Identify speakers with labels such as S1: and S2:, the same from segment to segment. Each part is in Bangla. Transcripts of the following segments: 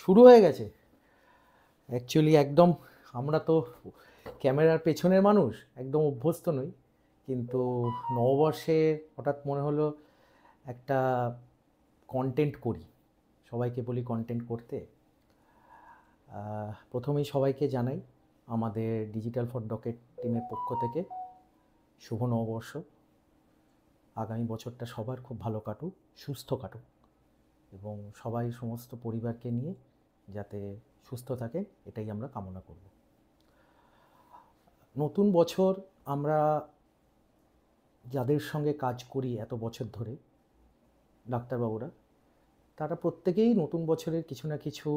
S1: শুরু হয়ে গেছে অ্যাকচুয়ালি একদম। আমরা তো ক্যামেরার পেছনের মানুষ, একদম অভ্যস্ত নই, কিন্তু নববর্ষে হঠাৎ মনে হলো একটা কন্টেন্ট করি, সবাইকে বলি কন্টেন্ট করতে। প্রথমেই সবাইকে জানাই আমাদের ডিজিটাল ফর ডকেট টিমের পক্ষ থেকে শুভ নববর্ষ। আগামী বছরটা সবার খুব ভালো কাটুক, সুস্থ কাটুক, এবং সবাই সমস্ত পরিবারকে নিয়ে যাতে সুস্থ থাকে এটাই আমরা কামনা করব। নতুন বছর আমরা যাদের সঙ্গে কাজ করি এত বছর ধরে, ডাক্তারবাবুরা, তারা প্রত্যেকেই নতুন বছরের কিছু না কিছু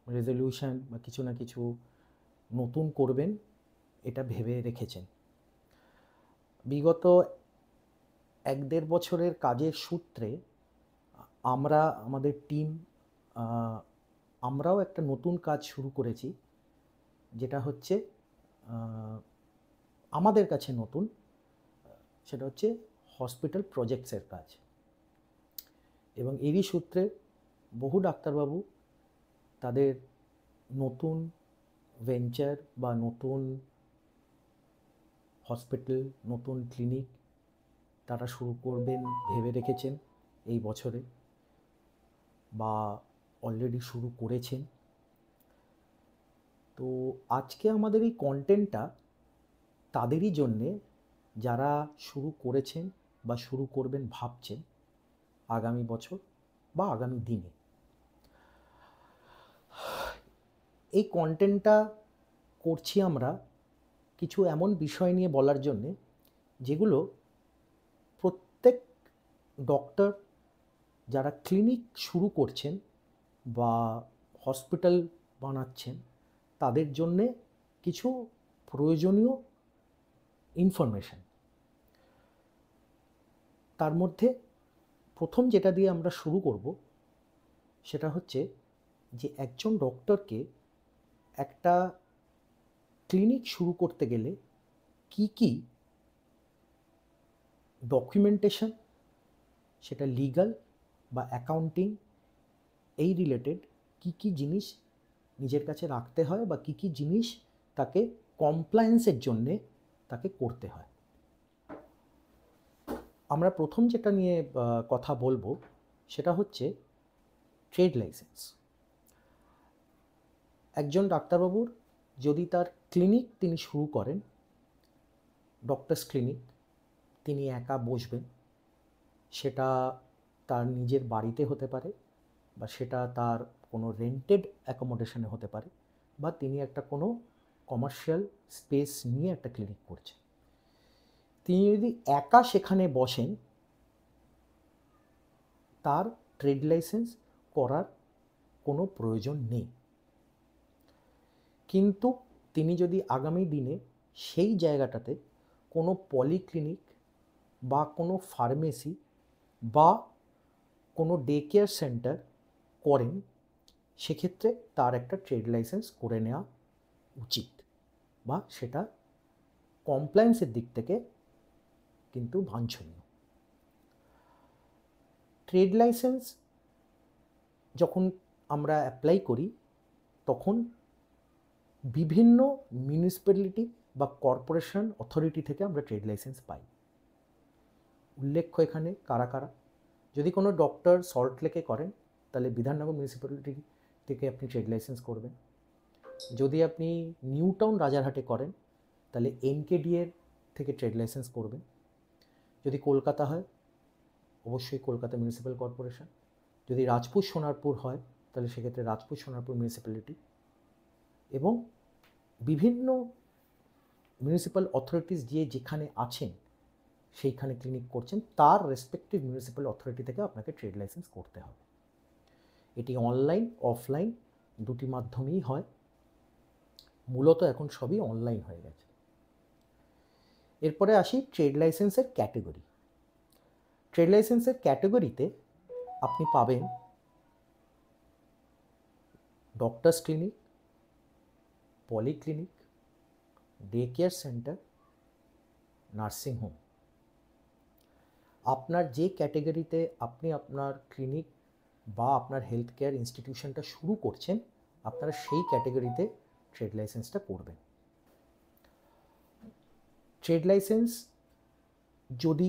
S1: রেজলিউশন বা কিছু না কিছু নতুন করবেন এটা ভেবে রেখেছেন। বিগত 1-1.5 বছরের কাজের সূত্রে আমরা আমাদের টিম আমরাও একটা নতুন কাজ শুরু করেছি, যেটা হচ্ছে আমাদের কাছে নতুন। সেটা হচ্ছে হসপিটাল প্রজেক্টসের কাজ, এবং এরই সূত্রে বহু ডাক্তারবাবু তাদের নতুন ভেঞ্চার বা নতুন হসপিটাল, নতুন ক্লিনিক তারা শুরু করবেন ভেবে রেখেছেন এই বছরে, বা অলরেডি শুরু করেছেন। তো আজকে আমাদের এই কন্টেন্টটা তাদেরই জন্যে যারা শুরু করেছেন বা শুরু করবেন ভাবছেন আগামী বছর বা আগামী দিনে। এই কন্টেন্টটা করছি আমরা কিছু এমন বিষয় নিয়ে বলার জন্যে যেগুলো প্রত্যেক ডক্টর যারা ক্লিনিক শুরু করছেন বা হসপিটাল বানাচ্ছেন তাদের জন্যে কিছু প্রয়োজনীয় ইনফরমেশান। তার মধ্যে প্রথম যেটা দিয়ে আমরা শুরু করব সেটা হচ্ছে যে একজন ডক্টরকে একটা ক্লিনিক শুরু করতে গেলে কি কি ডকুমেন্টেশন, সেটা লিগাল বা অ্যাকাউন্টিং এই রিলেটেড কি কি জিনিস নিজের কাছে রাখতে হয় বা কি কি জিনিস তাকে কমপ্লায়েন্সের জন্যে তাকে করতে হয়। আমরা প্রথম যেটা নিয়ে কথা বলবো সেটা হচ্ছে ট্রেড লাইসেন্স। একজন ডাক্তারবাবুর যদি তার ক্লিনিক তিনি শুরু করেন, ডক্টরস ক্লিনিক, তিনি একা বসবেন, সেটা তার নিজের বাড়িতে হতে পারে, বা সেটা তার কোনো রেন্টেড অ্যাকোমোডেশনে হতে পারে, বা তিনি একটা কোনো কমার্শিয়াল স্পেস নিয়ে একটা ক্লিনিক করছেন। তিনি যদি একা সেখানে বসেন তার ট্রেড লাইসেন্স করার কোনো প্রয়োজন নেই। কিন্তু তিনি যদি আগামী দিনে সেই জায়গাটাতে কোনো পলিক্লিনিক বা কোনো ফার্মেসি বা কোনো ডে কেয়ার সেন্টার করেন, সেক্ষেত্রে তার একটা ট্রেড লাইসেন্স করে নেওয়া উচিত, বা সেটা কমপ্লায়েন্সের দিক থেকে কিন্তু বাঞ্ছনীয়। ট্রেড লাইসেন্স যখন আমরা অ্যাপ্লাই করি তখন বিভিন্ন মিউনিসিপ্যালিটি বা কর্পোরেশন অথরিটি থেকে আমরা ট্রেড লাইসেন্স পাই। উল্লেখ্য এখানে কারা কারা: যদি কোনো ডক্টর সল্টলেকে করেন তাহলে বিধাননগর মিউনিসিপ্যালিটি থেকে আপনি ট্রেড লাইসেন্স করবেন। যদি আপনি নিউ টাউন রাজারহাটে করেন তাহলে এনকেডিএর থেকে ট্রেড লাইসেন্স করবেন। যদি কলকাতা হয় অবশ্যই কলকাতা মিউনিসিপ্যাল কর্পোরেশন। যদি রাজপুর সোনারপুর হয় তাহলে সেক্ষেত্রে রাজপুর সোনারপুর মিউনিসিপ্যালিটি, এবং বিভিন্ন মিউনিসিপ্যাল অথরিটিস যে যেখানে আছেন সেইখানে ক্লিনিক করছেন তার রেসপেক্টিভ মিউনিসিপ্যাল অথরিটি থেকে আপনাকে ট্রেড লাইসেন্স করতে হবে। এটি অনলাইন অফলাইন দুটি মাধ্যমেই হয়, মূলত এখন সবই অনলাইন হয়ে গেছে। এরপরে আসি ট্রেড লাইসেন্সের ক্যাটেগরি। ট্রেড লাইসেন্সের ক্যাটেগরিতে আপনি পাবেন doctors clinic, polyclinic, day care centre, nursing home. আপনার যে ক্যাটেগরিতে আপনি আপনার ক্লিনিক বা আপনার হেলথ কেয়ার ইনস্টিটিউশনটা শুরু করছেন, আপনারা সেই ক্যাটাগরিতে ট্রেড লাইসেন্সটা করবেন। ট্রেড লাইসেন্স যদি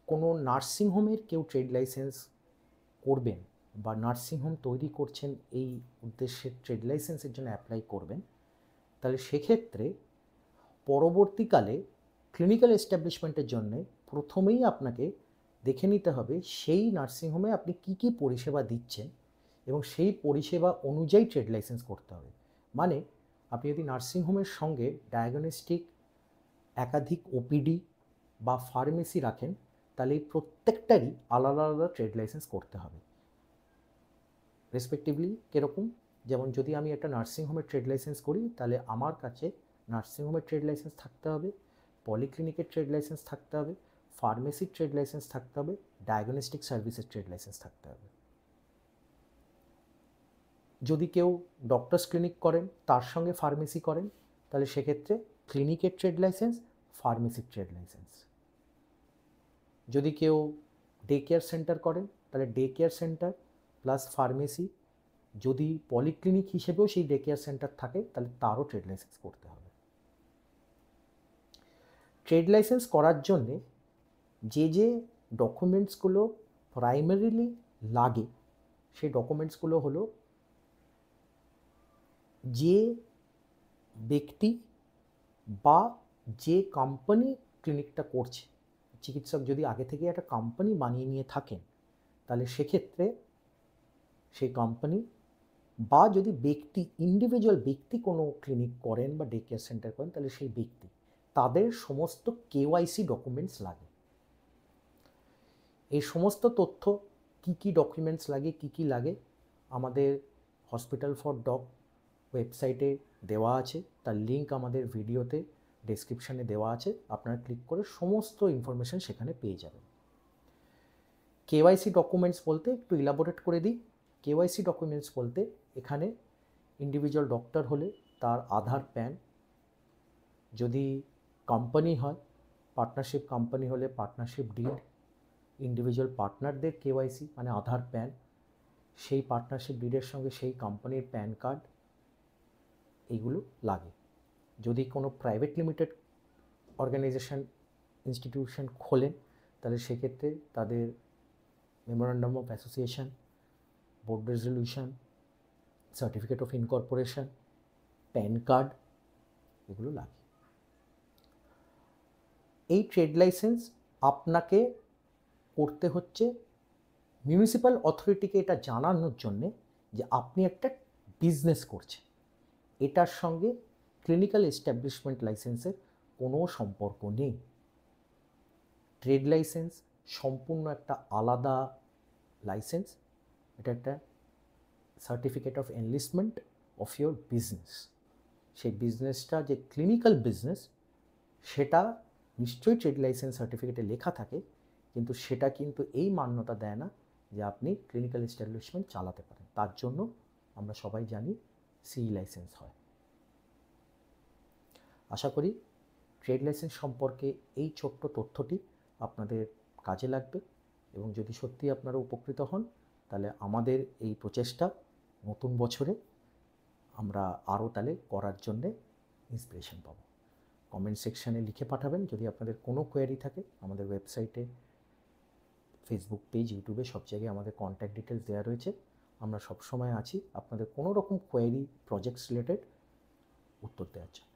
S1: কোনো নার্সিংহোমের কেউ ট্রেড লাইসেন্স করবেন বা নার্সিংহোম তৈরি করছেন এই উদ্দেশ্যে ট্রেড লাইসেন্সের জন্য অ্যাপ্লাই করবেন, তাহলে সেক্ষেত্রে পরবর্তীকালে ক্লিনিক্যাল এস্টাবলিশমেন্টের জন্য প্রথমেই আপনাকে দেখে নিতে হবে সেই নার্সিংহোমে আপনি কী কী পরিষেবা দিচ্ছেন এবং সেই পরিষেবা অনুযায়ী ট্রেড লাইসেন্স করতে হবে। মানে আপনি যদি নার্সিংহোমের সঙ্গে ডায়াগনস্টিক, একাধিক ওপিডি বা ফার্মেসি রাখেন, তাহলে এই প্রত্যেকটারই আলাদা আলাদা ট্রেড লাইসেন্স করতে হবে। রেসপেক্টিভলি কীরকম, যেমন যদি আমি একটা নার্সিংহোমের ট্রেড লাইসেন্স করি, তাহলে আমার কাছে নার্সিংহোমের ট্রেড লাইসেন্স থাকতে হবে, পলিক্লিনিকের ট্রেড লাইসেন্স থাকতে হবে, ফার্মেসির ট্রেড লাইসেন্স থাকতে হবে, ডায়াগনস্টিক সার্ভিসের ট্রেড লাইসেন্স থাকতে হবে। যদি কেউ ডক্টরস ক্লিনিক করেন তার সঙ্গে ফার্মেসি করেন, তাহলে সেক্ষেত্রে ক্লিনিকের ট্রেড লাইসেন্স, ফার্মেসির ট্রেড লাইসেন্স। যদি কেউ ডে কেয়ার সেন্টার করেন, তাহলে day care centre plus pharmacy. যদি পলিক্লিনিক হিসেবেও সেই ডে কেয়ার সেন্টার থাকে, তাহলে তারও ট্রেড লাইসেন্স করতে হবে। ট্রেড লাইসেন্স করার জন্যে যে যে ডকুমেন্টসগুলো প্রাইমারিলি লাগে, সেই ডকুমেন্টসগুলো হলো যে ব্যক্তি বা যে কোম্পানি ক্লিনিকটা করছে, চিকিৎসক যদি আগে থেকে একটা কোম্পানি বানিয়ে নিয়ে থাকেন, তাহলে সেক্ষেত্রে সেই কোম্পানি বা যদি ব্যক্তি, ইন্ডিভিজুয়াল ব্যক্তি কোনো ক্লিনিক করেন বা ডে কেয়ার সেন্টার করেন, তাহলে সেই ব্যক্তি, তাদের সমস্ত কেওয়াইসি ডকুমেন্টস লাগে। এই সমস্ত তথ্য কি কি ডকুমেন্টস লাগে, কি কি লাগে, আমাদের হসপিটাল ফর ডগ ওয়েবসাইটে দেওয়া আছে, তার লিঙ্ক আমাদের ভিডিওতে ডেসক্রিপশানে দেওয়া আছে, আপনারা ক্লিক করে সমস্ত ইনফরমেশান সেখানে পেয়ে যাবেন। কেওয়াইসি ডকুমেন্টস বলতে একটু ইলাবোরেট করে দিই। কেওয়াইসি ডকুমেন্টস বলতে এখানে ইন্ডিভিজুয়াল ডক্টর হলে তার আধার, প্যান, যদি কোম্পানি হয়, পার্টনারশিপ কোম্পানি হলে পার্টনারশিপ ডিড, ইন্ডিভিজুয়াল পার্টনারদের কেওয়াইসি মানে আধার, প্যান, সেই পার্টনারশিপ ডিডের সঙ্গে সেই কোম্পানির প্যান কার্ড, এইগুলো লাগে। যদি কোনো প্রাইভেট লিমিটেড অর্গানাইজেশন, ইনস্টিটিউশন খোলেন, তাহলে সেক্ষেত্রে তাদের memorandum of association, board resolution, certificate of incorporation, pan card, এগুলো লাগে। এই ট্রেড লাইসেন্স আপনাকে করতে হচ্ছে মিউনিসিপ্যাল অথরিটিকে এটা জানানোর জন্যে যে আপনি একটা বিজনেস করছেন। এটার সঙ্গে ক্লিনিক্যাল এস্টাবলিশমেন্ট লাইসেন্সের কোনো সম্পর্ক নেই। ট্রেড লাইসেন্স সম্পূর্ণ একটা আলাদা লাইসেন্স, এটা একটা certificate of enlistment of your business. সেই বিজনেসটা যে ক্লিনিক্যাল বিজনেস, সেটা নিশ্চয়ই ট্রেড লাইসেন্স সার্টিফিকেটে লেখা থাকে, কিন্তু সেটা কিন্তু এই মান্যতা দেয় না যে আপনি ক্লিনিক্যাল এস্টাবলিশমেন্ট চালাতে পারেন। তার জন্য আমরা সবাই জানি সিই লাইসেন্স হয়। আশা করি ট্রেড লাইসেন্স সম্পর্কে এই ছোট্ট তথ্যটি আপনাদের কাজে লাগবে, এবং যদি সত্যি আপনারা উপকৃত হন, তাহলে আমাদের এই প্রচেষ্টা নতুন বছরে আমরা আরও তাহলে করার জন্যে ইন্সপিরেশন পাবো। কমেন্ট সেকশানে লিখে পাঠাবেন যদি আপনাদের কোনো কোয়েরি থাকে। আমাদের ওয়েবসাইটে, ফেসবুক পেজ, ইউটিউবে সব জায়গায় আমাদের কন্ট্যাক্ট ডিটেলস দেওয়া রয়েছে। আমরা সবসময় আছি আপনাদের কোনো রকম কোয়েরি, প্রজেক্টস রিলেটেড উত্তর দেওয়ার জন্য।